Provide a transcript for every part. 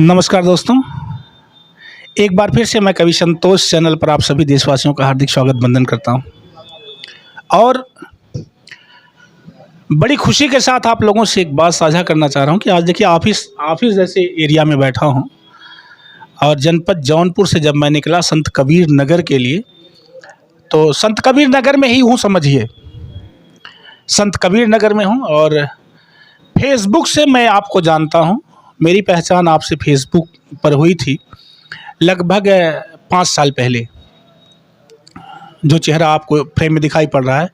नमस्कार दोस्तों, एक बार फिर से मैं कवि संतोष चैनल पर आप सभी देशवासियों का हार्दिक स्वागत वंदन करता हूं और बड़ी खुशी के साथ आप लोगों से एक बात साझा करना चाह रहा हूं कि आज देखिए ऑफिस जैसे एरिया में बैठा हूं और जनपद जौनपुर से जब मैं निकला संत कबीर नगर के लिए, तो संत कबीर नगर में ही हूं, समझिए संत कबीर नगर में हूं और फेसबुक से मैं आपको जानता हूं। मेरी पहचान आपसे फेसबुक पर हुई थी लगभग 5 साल पहले। जो चेहरा आपको फ्रेम में दिखाई पड़ रहा है,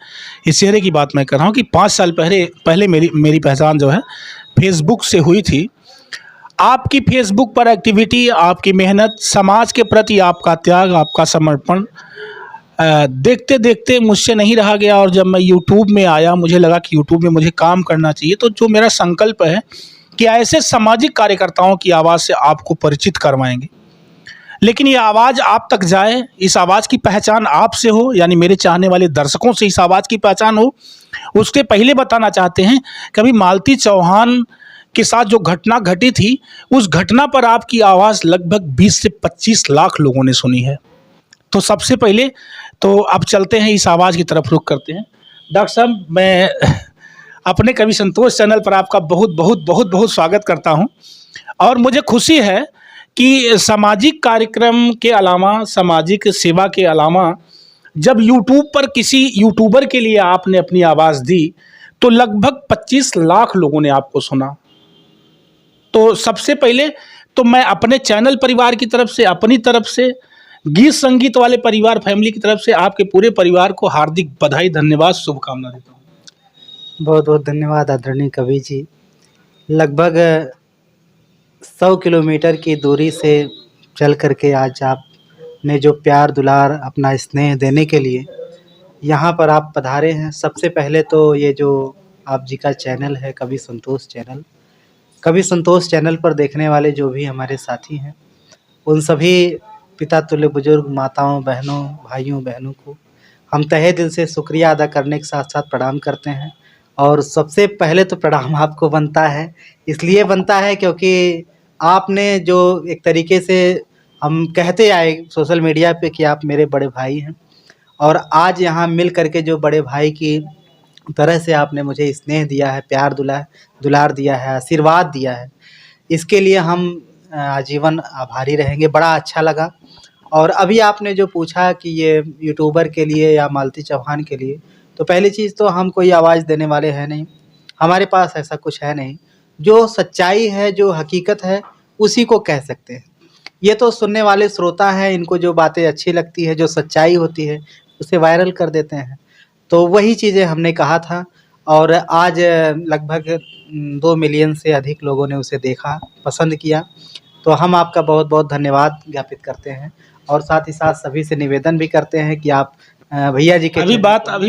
इस चेहरे की बात मैं कर रहा हूँ कि 5 साल पहले मेरी पहचान जो है फेसबुक से हुई थी। आपकी फेसबुक पर एक्टिविटी, आपकी मेहनत, समाज के प्रति आपका त्याग, आपका समर्पण देखते देखते मुझसे नहीं रहा गया और जब मैं यूट्यूब में आया, मुझे लगा कि यूट्यूब में मुझे काम करना चाहिए। तो जो मेरा संकल्प है कि ऐसे सामाजिक कार्यकर्ताओं की आवाज़ से आपको परिचित करवाएंगे, लेकिन ये आवाज़ आप तक जाए, इस आवाज़ की पहचान आपसे हो, यानी मेरे चाहने वाले दर्शकों से इस आवाज़ की पहचान हो। उसके पहले बताना चाहते हैं, कभी मालती चौहान के साथ जो घटना घटी थी, उस घटना पर आपकी आवाज़ लगभग 20 से 25 लाख लोगों ने सुनी है। तो सबसे पहले तो अब चलते हैं, इस आवाज़ की तरफ रुख करते हैं। डॉक्टर साहब, मैं अपने कवि संतोष चैनल पर आपका बहुत बहुत बहुत बहुत स्वागत करता हूं और मुझे खुशी है कि सामाजिक कार्यक्रम के अलावा, सामाजिक सेवा के अलावा जब यूट्यूब पर किसी यूट्यूबर के लिए आपने अपनी आवाज़ दी तो लगभग 25 लाख लोगों ने आपको सुना। तो सबसे पहले तो मैं अपने चैनल परिवार की तरफ से, अपनी तरफ से, गीत संगीत वाले परिवार फैमिली की तरफ से आपके पूरे परिवार को हार्दिक बधाई, धन्यवाद, शुभकामना देता हूँ। बहुत बहुत धन्यवाद आदरणीय कवि जी। लगभग 100 किलोमीटर की दूरी से चल करके आज आपने जो प्यार दुलार, अपना स्नेह देने के लिए यहाँ पर आप पधारे हैं। सबसे पहले तो ये जो आप जी का चैनल है कवि संतोष चैनल, कवि संतोष चैनल पर देखने वाले जो भी हमारे साथी हैं, उन सभी पिता तुल्य बुजुर्ग माताओं, बहनों, भाइयों, बहनों को हम तहे दिल से शुक्रिया अदा करने के साथ साथ प्रणाम करते हैं। और सबसे पहले तो प्रणाम आपको बनता है, इसलिए बनता है क्योंकि आपने जो एक तरीके से हम कहते आए सोशल मीडिया पे कि आप मेरे बड़े भाई हैं, और आज यहाँ मिल करके जो बड़े भाई की तरह से आपने मुझे स्नेह दिया है, प्यार दुलार दिया है, आशीर्वाद दिया है, इसके लिए हम आजीवन आभारी रहेंगे। बड़ा अच्छा लगा। और अभी आपने जो पूछा कि ये यूट्यूबर के लिए या मालती चौहान के लिए, तो पहली चीज़ तो हम कोई आवाज़ देने वाले हैं नहीं, हमारे पास ऐसा कुछ है नहीं। जो सच्चाई है, जो हकीकत है, उसी को कह सकते हैं। ये तो सुनने वाले श्रोता हैं, इनको जो बातें अच्छी लगती है, जो सच्चाई होती है, उसे वायरल कर देते हैं। तो वही चीज़ें हमने कहा था और आज लगभग 2 मिलियन से अधिक लोगों ने उसे देखा, पसंद किया। तो हम आपका बहुत बहुत धन्यवाद ज्ञापित करते हैं और साथ ही साथ सभी से निवेदन भी करते हैं कि आप भैया जी के अभी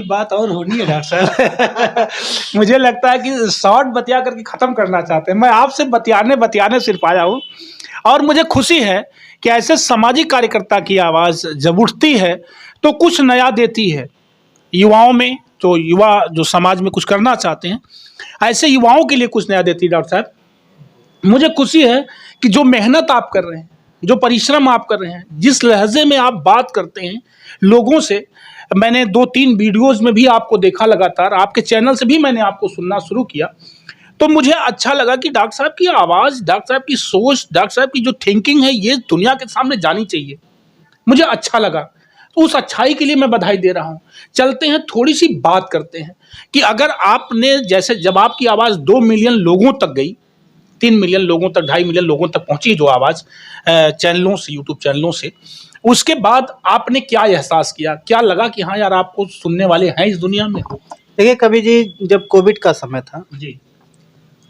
बात और होनी है डॉक्टर साहब। मुझे लगता है कि शॉर्ट बतिया करके ख़त्म करना चाहते हैं। मैं आपसे बतियाने सिर्फ आया हूँ और मुझे खुशी है कि ऐसे सामाजिक कार्यकर्ता की आवाज़ जब उठती है तो कुछ नया देती है युवाओं में। तो युवा जो समाज में कुछ करना चाहते हैं, ऐसे युवाओं के लिए कुछ नया देती है। डॉक्टर साहब, मुझे खुशी है कि जो मेहनत आप कर रहे हैं, जो परिश्रम आप कर रहे हैं, जिस लहजे में आप बात करते हैं लोगों से, मैंने 2-3 वीडियोज़ में भी आपको देखा, लगातार आपके चैनल से भी मैंने आपको सुनना शुरू किया, तो मुझे अच्छा लगा कि डॉक्टर साहब की आवाज़, डॉक्टर साहब की सोच, डॉक्टर साहब की जो थिंकिंग है, ये दुनिया के सामने जानी चाहिए। मुझे अच्छा लगा, तो उस अच्छाई के लिए मैं बधाई दे रहा हूँ। चलते हैं, थोड़ी सी बात करते हैं कि अगर आपने, जैसे जब आपकी आवाज़ 2 मिलियन लोगों तक गई, 3 मिलियन लोगों तक, 2.5 मिलियन लोगों तक पहुंची जो आवाज़ चैनलों से, यूट्यूब चैनलों से, उसके बाद आपने क्या एहसास किया? क्या लगा कि हाँ यार, आपको सुनने वाले हैं इस दुनिया में? देखिए कवि जी, जब कोविड का समय था जी,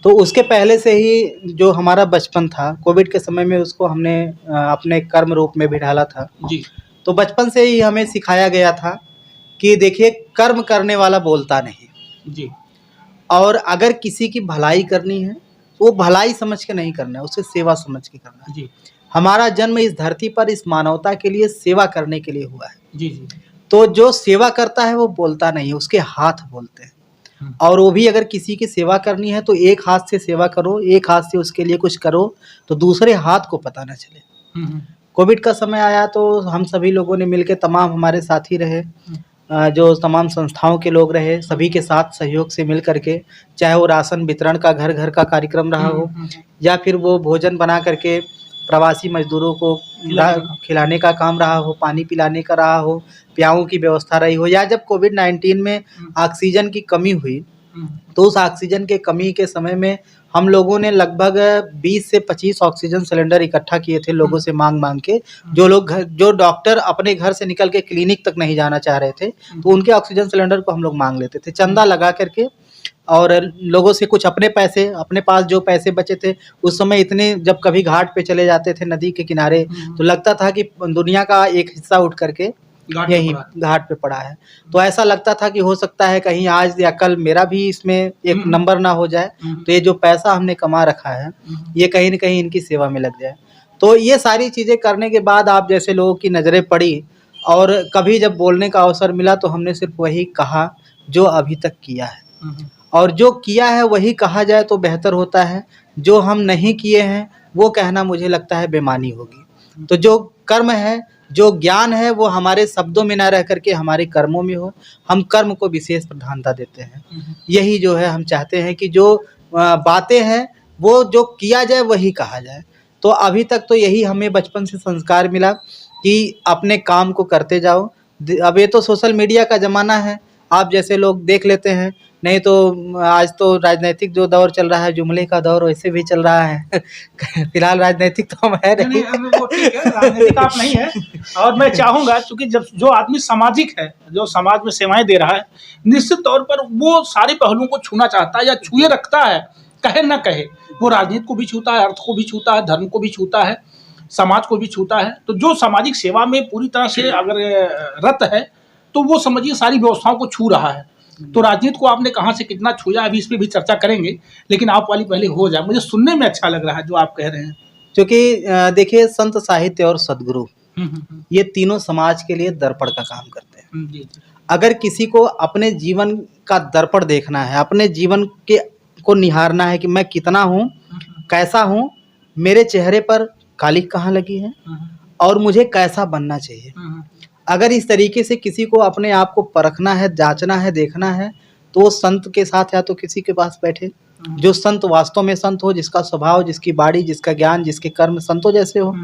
तो उसके पहले से ही जो हमारा बचपन था, कोविड के समय में उसको हमने अपने कर्म रूप में भी ढाला था। जी, तो बचपन से ही हमें सिखाया गया था कि देखिए, कर्म करने वाला बोलता नहीं, जी, और अगर किसी की भलाई करनी है तो वो भलाई समझ के नहीं करना है, उसे सेवा समझ के करना है। जी, हमारा जन्म इस धरती पर इस मानवता के लिए सेवा करने के लिए हुआ है। जी, जी, तो जो सेवा करता है वो बोलता नहीं है, उसके हाथ बोलते हैं। और वो भी अगर किसी की सेवा करनी है तो एक हाथ से सेवा करो, एक हाथ से उसके लिए कुछ करो, तो दूसरे हाथ को पता ना चले। कोविड का समय आया तो हम सभी लोगों ने मिलकर, तमाम हमारे साथी रहे, जो तमाम संस्थाओं के लोग रहे, सभी के साथ सहयोग से मिल करके, चाहे वो राशन वितरण का घर घर का कार्यक्रम रहा हो, या फिर वो भोजन बना करके प्रवासी मजदूरों को खिलाने का काम रहा हो, पानी पिलाने का रहा हो, प्याऊ की व्यवस्था रही हो, या जब कोविड-19 में ऑक्सीजन की कमी हुई, तो उस ऑक्सीजन के कमी के समय में हम लोगों ने लगभग 20 से 25 ऑक्सीजन सिलेंडर इकट्ठा किए थे लोगों से मांग के। जो डॉक्टर अपने घर से निकल के क्लिनिक तक नहीं जाना चाह रहे थे, तो उनके ऑक्सीजन सिलेंडर को हम लोग मांग लेते थे चंदा लगा करके, और लोगों से कुछ अपने पैसे, अपने पास जो पैसे बचे थे उस समय इतने, जब कभी घाट पे चले जाते थे नदी के किनारे, तो लगता था कि दुनिया का एक हिस्सा उठ करके यही घाट पे पड़ा है। तो ऐसा लगता था कि हो सकता है कहीं आज या कल मेरा भी इसमें एक नंबर ना हो जाए, तो ये जो पैसा हमने कमा रखा है ये कहीं न कहीं इनकी सेवा में लग जाए। तो ये सारी चीज़ें करने के बाद आप जैसे लोगों की नज़रें पड़ी, और कभी जब बोलने का अवसर मिला तो हमने सिर्फ वही कहा जो अभी तक किया है, और जो किया है वही कहा जाए तो बेहतर होता है। जो हम नहीं किए हैं वो कहना मुझे लगता है बेईमानी होगी। तो जो कर्म है, जो ज्ञान है, वो हमारे शब्दों में ना रह करके हमारे कर्मों में हो। हम कर्म को विशेष प्रधानता देते हैं। यही जो है हम चाहते हैं कि जो बातें हैं वो जो किया जाए वही कहा जाए। तो अभी तक तो यही हमें बचपन से संस्कार मिला कि अपने काम को करते जाओ। अब ये तो सोशल मीडिया का ज़माना है, आप जैसे लोग देख लेते हैं, नहीं तो आज तो राजनीतिक जो दौर चल रहा है, जुमले का दौर वैसे भी चल रहा है। फिलहाल राजनीतिक तो हम है नहीं। वो ठीक है, राजनीतिक आप नहीं है। और मैं चाहूँगा, चूँकि जब जो आदमी सामाजिक है, जो समाज में सेवाएं दे रहा है, निश्चित तौर पर वो सारे पहलुओं को छूना चाहता है या छुए रखता है, कहे ना कहे। वो राजनीति को भी छूता है, अर्थ को भी छूता है, धर्म को भी छूता है, समाज को भी छूता है। तो जो सामाजिक सेवा में पूरी तरह से अगर रत है, तो वो समझिए सारी व्यवस्थाओं को छू रहा है। तो राजनीति को आपने कहाँ से कितना छुआ, अभी इस पे भी चर्चा करेंगे, लेकिन आप वाली पहले हो जाए। मुझे सुनने में अच्छा लग रहा है जो आप कह रहे हैं। क्योंकि देखिए, संत साहित्य और सद्गुरु ये तीनों समाज के लिए दर्पण का काम करते हैं। जी जी। अगर किसी को अपने जीवन का दर्पण देखना है, अपने जीवन के को निहारना है कि मैं कितना हूँ, कैसा हूँ, मेरे चेहरे पर कालिख कहाँ लगी है और मुझे कैसा बनना चाहिए। अगर इस तरीके से किसी को अपने आप को परखना है, जांचना है, देखना है, तो वो संत के साथ या तो किसी के पास बैठे, जो संत वास्तव में संत हो, जिसका स्वभाव, जिसकी बाणी, जिसका ज्ञान, जिसके कर्म संतों जैसे हो,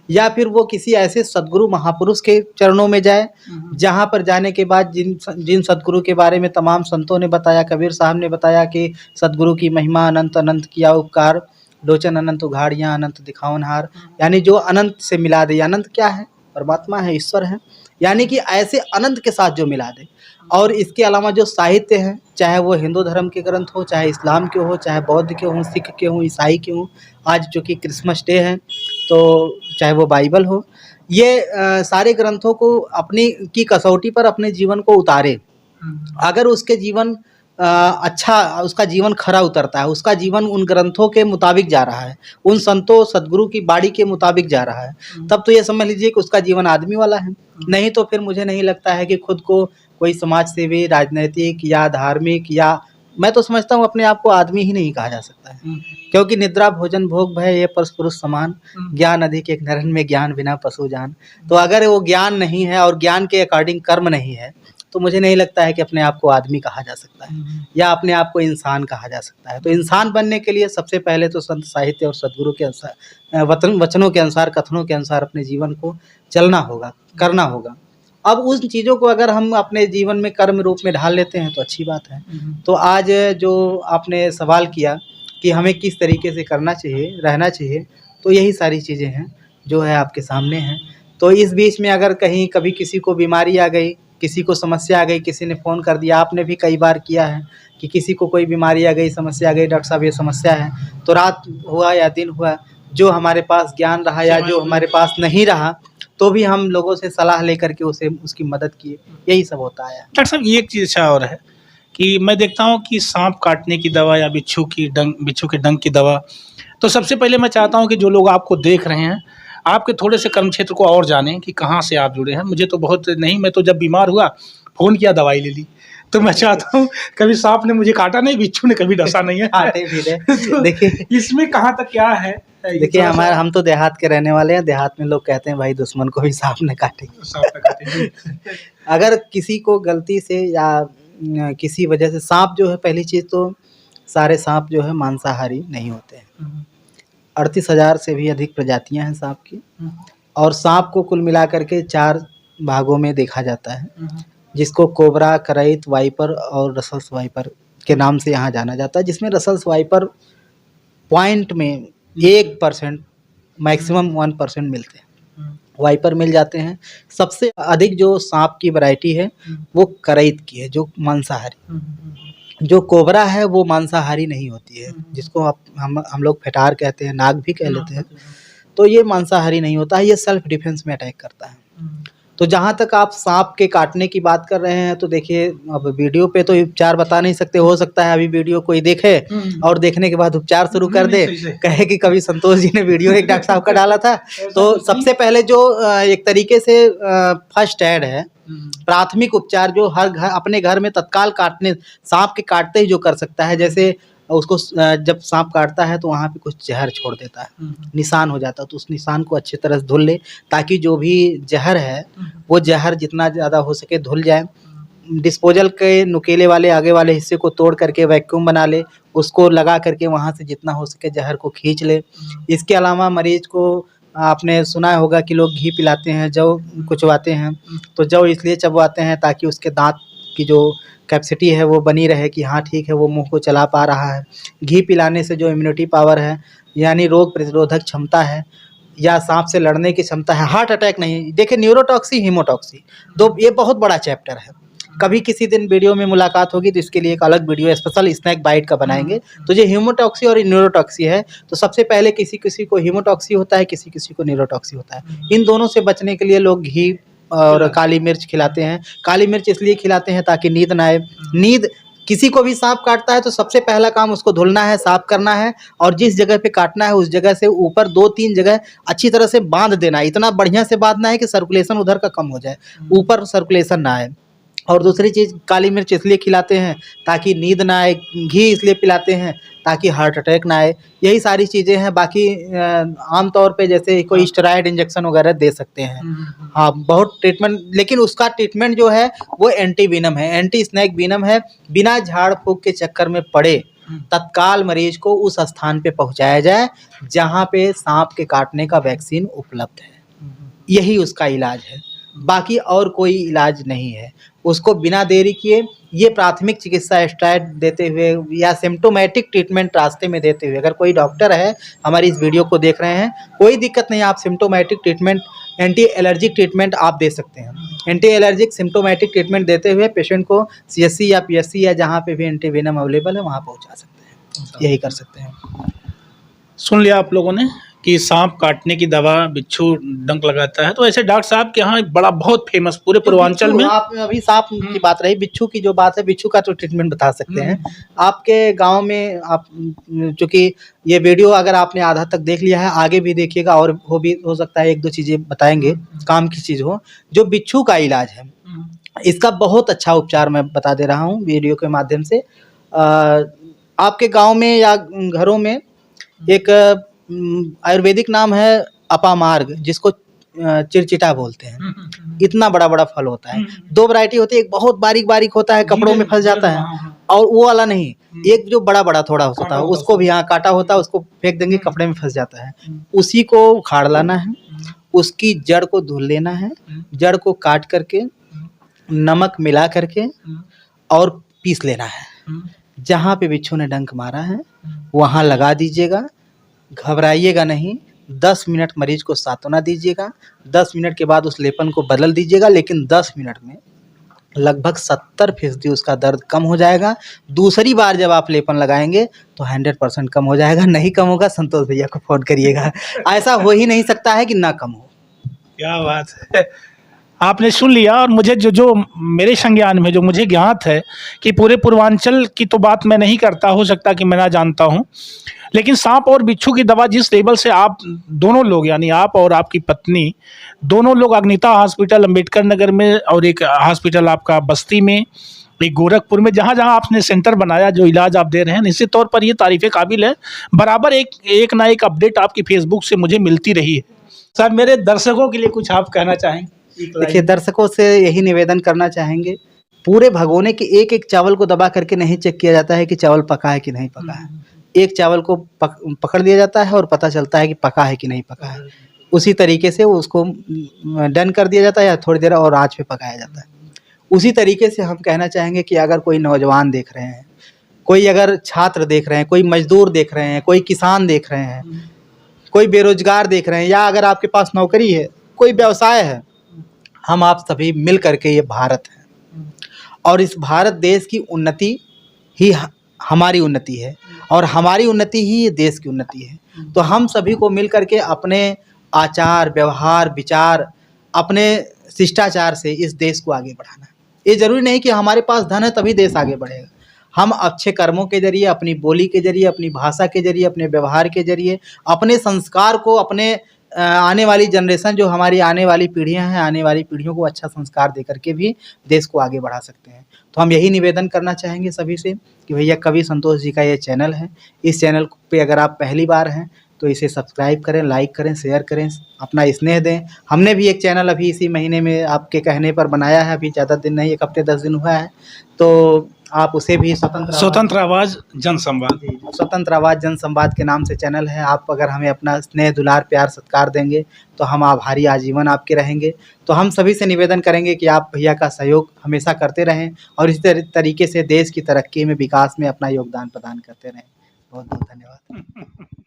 या फिर वो किसी ऐसे सद्गुरु महापुरुष के चरणों में जाए, जहाँ पर जाने के बाद जिन सद्गुरु के बारे में तमाम संतों ने बताया, कबीर साहब ने बताया कि सद्गुरु की महिमा अनंत अनंत किया उपकार, लोचन अनंत उघाड़ियाँ अनंत दिखावनहार, यानी जो अनंत से मिला दे। अनंत क्या है? परमात्मा है, ईश्वर है, यानी कि ऐसे अनंत के साथ जो मिला दे। और इसके अलावा जो साहित्य हैं, चाहे वो हिंदू धर्म के ग्रंथ हो, चाहे इस्लाम के हो, चाहे बौद्ध के हों, सिख के हों, ईसाई के हों, आज जो कि क्रिसमस डे है, तो चाहे वो बाइबल हो, ये सारे ग्रंथों को अपनी की कसौटी पर अपने जीवन को उतारे। अगर उसके जीवन अच्छा, उसका जीवन खरा उतरता है, उसका जीवन उन ग्रंथों के मुताबिक जा रहा है, उन संतों सद्गुरु की बाणी के मुताबिक जा रहा है, तब तो ये समझ लीजिए कि उसका जीवन आदमी वाला है। नहीं तो फिर मुझे नहीं लगता है कि खुद को कोई समाज सेवी, राजनैतिक या धार्मिक, या मैं तो समझता हूँ अपने आप को आदमी ही नहीं कहा जा सकता है। क्योंकि निद्रा भोजन भोग भय ये परस पुरुष समान, ज्ञान अधिक एक नरन में ज्ञान बिना पशु जान। तो अगर वो ज्ञान नहीं है और ज्ञान के अकॉर्डिंग कर्म नहीं है, तो मुझे नहीं लगता है कि अपने आप को आदमी कहा जा सकता है या अपने आप को इंसान कहा जा सकता है। तो इंसान बनने के लिए सबसे पहले तो संत साहित्य और सद्गुरु के अनुसार, वचनों के अनुसार, कथनों के अनुसार अपने जीवन को चलना होगा, करना होगा। अब उन चीज़ों को अगर हम अपने जीवन में कर्म रूप में ढाल लेते हैं तो अच्छी बात है। तो आज जो आपने सवाल किया कि हमें किस तरीके से करना चाहिए, रहना चाहिए, तो यही सारी चीज़ें हैं जो है आपके सामने हैं। तो इस बीच में अगर कहीं कभी किसी को बीमारी आ गई, किसी को समस्या आ गई, किसी ने फ़ोन कर दिया, आपने भी कई बार किया है कि किसी को कोई बीमारी आ गई, समस्या आ गई, डॉक्टर साहब ये समस्या है, तो रात हुआ या दिन हुआ, जो हमारे पास ज्ञान रहा या जो हमारे पास नहीं रहा, तो भी हम लोगों से सलाह लेकर के उसे उसकी मदद किए, यही सब होता है। डॉक्टर साहब, ये एक चीज़ अच्छा और है कि मैं देखता हूँ कि सांप काटने की दवा या बिच्छू के डंक की दवा, तो सबसे पहले मैं चाहता हूँ कि जो लोग आपको देख रहे हैं, आपके थोड़े से कर्म क्षेत्र को और जानें कि कहाँ से आप जुड़े हैं। मुझे तो बहुत नहीं, मैं तो जब बीमार हुआ फ़ोन किया, दवाई ले ली। तो मैं चाहता हूँ, कभी सांप ने मुझे काटा नहीं, बिच्छू ने कभी डसा नहीं है। काटे भी रहे। तो देखिए इसमें कहाँ तक क्या है? देखिए हमारे हम तो देहात के रहने वाले हैं। देहात में लोग कहते हैं भाई दुश्मन को भी सांप ने काटे। सांप ने काटे। अगर किसी को गलती से या किसी वजह से सांप जो है, पहली चीज़ तो सारे सांप जो है मांसाहारी नहीं होते हैं। 38,000 से भी अधिक प्रजातियां हैं सांप की, और सांप को कुल मिलाकर के 4 भागों में देखा जाता है, जिसको कोबरा, करैत, वाइपर और रसल्स वाइपर के नाम से यहाँ जाना जाता है। जिसमें रसल्स वाइपर पॉइंट में 1% मैक्सिमम 1% मिलते हैं, वाइपर मिल जाते हैं। सबसे अधिक जो सांप की वैरायटी है वो करैत की है, जो मांसाहारी। जो कोबरा है वो मांसाहारी नहीं होती है, जिसको हम लोग फेटार कहते हैं, नाग भी कह लेते हैं। तो ये मांसाहारी नहीं होता है, ये सेल्फ डिफेंस में अटैक करता है। तो जहाँ तक आप सांप के काटने की बात कर रहे हैं, तो देखिए अब वीडियो पे तो उपचार बता नहीं सकते। हो सकता है अभी वीडियो कोई देखे और देखने के बाद उपचार शुरू कर दे, कहे कि कभी संतोष जी ने वीडियो एक डॉक्टर साहब का डाला था। तो सबसे पहले जो एक तरीके से फर्स्ट एड है, प्राथमिक उपचार, जो हर घर अपने घर में तत्काल काटने, सांप के काटते ही जो कर सकता है, जैसे उसको जब सांप काटता है तो वहाँ पे कुछ जहर छोड़ देता है, निशान हो जाता है, तो उस निशान को अच्छी तरह से धुल ले, ताकि जो भी जहर है वो जहर जितना ज़्यादा हो सके धुल जाए। डिस्पोजल के नुकीले वाले आगे वाले हिस्से को तोड़ करके वैक्यूम बना ले, उसको लगा करके वहाँ से जितना हो सके जहर को खींच ले। इसके अलावा मरीज को आपने सुना होगा कि लोग घी पिलाते हैं, जौ कुचवाते हैं। तो जौ इसलिए चबवाते हैं ताकि उसके दांत की जो कैपेसिटी है वो बनी रहे, कि हाँ ठीक है वो मुंह को चला पा रहा है। घी पिलाने से जो इम्यूनिटी पावर है, यानी रोग प्रतिरोधक क्षमता है या सांप से लड़ने की क्षमता है, हार्ट अटैक नहीं। देखिए न्यूरोटॉक्सी, हीमोटॉक्सी, दो ये बहुत बड़ा चैप्टर है। कभी किसी दिन वीडियो में मुलाकात होगी तो इसके लिए एक अलग वीडियो स्पेशल स्नैक बाइट का बनाएंगे। तो ये हीमोटॉक्सी और न्यूरोटॉक्सी है। तो सबसे पहले किसी किसी को हीमोटॉक्सी होता है, किसी किसी को न्यूरोटॉक्सी होता है। इन दोनों से बचने के लिए लोग घी और काली मिर्च खिलाते हैं। काली मिर्च इसलिए खिलाते हैं ताकि नींद ना आए। नींद, किसी को भी सांप काटता है तो सबसे पहला काम उसको धुलना है, साफ करना है, और जिस जगह पे काटना है उस जगह से ऊपर 2-3 जगह अच्छी तरह से बांध देना है। इतना बढ़िया से बांधना है कि सर्कुलेशन उधर का कम हो जाए, ऊपर सर्कुलेशन ना आए। और दूसरी चीज़, काली मिर्च इसलिए खिलाते हैं ताकि नींद ना आए। घी इसलिए पिलाते हैं ताकि हार्ट अटैक ना आए। यही सारी चीज़ें हैं। बाकी आमतौर पे जैसे कोई स्टेरॉयड इंजेक्शन वगैरह दे सकते हैं। हाँ, बहुत ट्रीटमेंट, लेकिन उसका ट्रीटमेंट जो है वो एंटी विनम है, एंटी स्नैक विनम है। बिना झाड़ फूँक के चक्कर में पड़े तत्काल मरीज को उस स्थान पे पहुंचाया जाए जहाँ पे सांप के काटने का वैक्सीन उपलब्ध है। यही उसका इलाज है, बाकी और कोई इलाज नहीं है। उसको बिना देरी किए ये प्राथमिक चिकित्सा स्टेरॉयड देते हुए या सिम्टोमेटिक ट्रीटमेंट रास्ते में देते हुए, अगर कोई डॉक्टर है हमारी इस वीडियो को देख रहे हैं, कोई दिक्कत नहीं, आप symptomatic treatment, anti allergic treatment आप दे सकते हैं। एंटी एलर्जिक सिम्टोमेटिक ट्रीटमेंट देते हुए पेशेंट को CSC या PSC या जहाँ पे भी एंटी वेनम अवेलेबल है वहाँ पहुँचा सकते हैं। यही कर सकते हैं। सुन लिया आप लोगों ने कि सांप काटने की दवा, बिच्छू डंक लगाता है। तो ऐसे डॉक्टर साहब के यहाँ एक बड़ा बहुत फेमस पूरे पूर्वांचल में, आप अभी सांप की बात रही, बिच्छू की जो बात है, बिच्छू का तो ट्रीटमेंट बता सकते हैं। आपके गांव में आप, चूंकि ये वीडियो अगर आपने आधा तक देख लिया है, आगे भी देखिएगा और हो सकता है 1-2 चीज़ें बताएंगे, काम की चीज़ हो। जो बिच्छू का इलाज है, इसका बहुत अच्छा उपचार मैं बता दे रहा हूँ वीडियो के माध्यम से। आपके गाँव में या घरों में एक आयुर्वेदिक नाम है अपामार्ग, जिसको चिरचिटा बोलते हैं। इतना बड़ा बड़ा फल होता है। 2 वैरायटी होती है, एक बहुत बारीक बारीक होता है, कपड़ों में फंस जाता है, और वो वाला नहीं, एक जो बड़ा बड़ा थोड़ा होता है, उसको भी यहाँ काटा होता है, उसको फेंक देंगे, कपड़े में फंस जाता है। उसी को उखाड़ लाना है, उसकी जड़ को धुल लेना है, जड़ को काट करके नमक मिला करके और पीस लेना है। जहाँ पे बिच्छू ने डंक मारा है वहाँ लगा दीजिएगा, घबराइएगा नहीं। 10 मिनट मरीज को सांत्वना दीजिएगा। 10 मिनट के बाद उस लेपन को बदल दीजिएगा, लेकिन 10 मिनट में लगभग 70% उसका दर्द कम हो जाएगा। दूसरी बार जब आप लेपन लगाएंगे तो 100% कम हो जाएगा। नहीं कम होगा, संतोष भैया को फोन करिएगा। ऐसा हो ही नहीं सकता है कि ना कम हो। क्या बात है, आपने सुन लिया। और मुझे जो मेरे संज्ञान में जो मुझे ज्ञात है कि पूरे पूर्वांचल की तो बात मैं नहीं करता, हो सकता कि मैं ना जानता हूँ, लेकिन सांप और बिच्छू की दवा जिस लेवल से आप दोनों लोग, यानी आप और आपकी पत्नी दोनों लोग, अग्निता हॉस्पिटल अम्बेडकर नगर में और एक हॉस्पिटल आपका बस्ती में, भाई गोरखपुर में जहाँ जहाँ आपने सेंटर बनाया, जो इलाज आप दे रहे हैं, निश्चित तौर पर ये तारीफ़ काबिल है। बराबर एक ना एक अपडेट आपकी फेसबुक से मुझे मिलती रही है। सर, मेरे दर्शकों के लिए कुछ आप कहना चाहेंगे? देखिए, दर्शकों से यही निवेदन करना चाहेंगे, पूरे भगोने के एक-एक चावल को दबा करके नहीं चेक किया जाता है कि चावल पका है कि नहीं पका है। एक चावल को पकड़ लिया जाता है और पता चलता है कि पका है कि नहीं पका है। उसी तरीके से उसको डन कर दिया जाता है या थोड़ी देर और आँच पे पकाया जाता है। उसी तरीके से हम कहना चाहेंगे कि अगर कोई नौजवान देख रहे हैं, कोई अगर छात्र देख रहे हैं, कोई मज़दूर देख रहे हैं, कोई किसान देख रहे हैं, कोई बेरोज़गार देख रहे हैं, या अगर आपके पास नौकरी है, कोई व्यवसाय है, हम आप सभी मिल कर के ये भारत है, और इस भारत देश की उन्नति ही हमारी उन्नति है, और हमारी उन्नति ही ये देश की उन्नति है। तो हम सभी को मिल कर के अपने आचार, व्यवहार, विचार, अपने शिष्टाचार से इस देश को आगे बढ़ाना है। ये ज़रूरी नहीं कि हमारे पास धन है तभी देश आगे बढ़ेगा। हम अच्छे कर्मों के ज़रिए, अपनी बोली के ज़रिए, अपनी भाषा के ज़रिए, अपने व्यवहार के ज़रिए, अपने संस्कार को, अपने आने वाली जनरेशन, जो हमारी आने वाली पीढ़ियां हैं, आने वाली पीढ़ियों को अच्छा संस्कार दे करके भी देश को आगे बढ़ा सकते हैं। तो हम यही निवेदन करना चाहेंगे सभी से कि भैया कवि संतोष जी का ये चैनल है, इस चैनल पे अगर आप पहली बार हैं तो इसे सब्सक्राइब करें, लाइक करें, शेयर करें, अपना स्नेह दें। हमने भी एक चैनल अभी इसी महीने में आपके कहने पर बनाया है, अभी ज़्यादा दिन नहीं, 1 हफ्ते 10 दिन हुआ है, तो आप उसे भी स्वतंत्र आवाज़ जनसंवाद, स्वतंत्र आवाज़ जनसंवाद के नाम से चैनल है। आप अगर हमें अपना स्नेह, दुलार, प्यार, सत्कार देंगे तो हम आभारी आजीवन आपके रहेंगे। तो हम सभी से निवेदन करेंगे कि आप भैया का सहयोग हमेशा करते रहें और इस तरीके से देश की तरक्की में, विकास में अपना योगदान प्रदान करते रहें। बहुत बहुत धन्यवाद।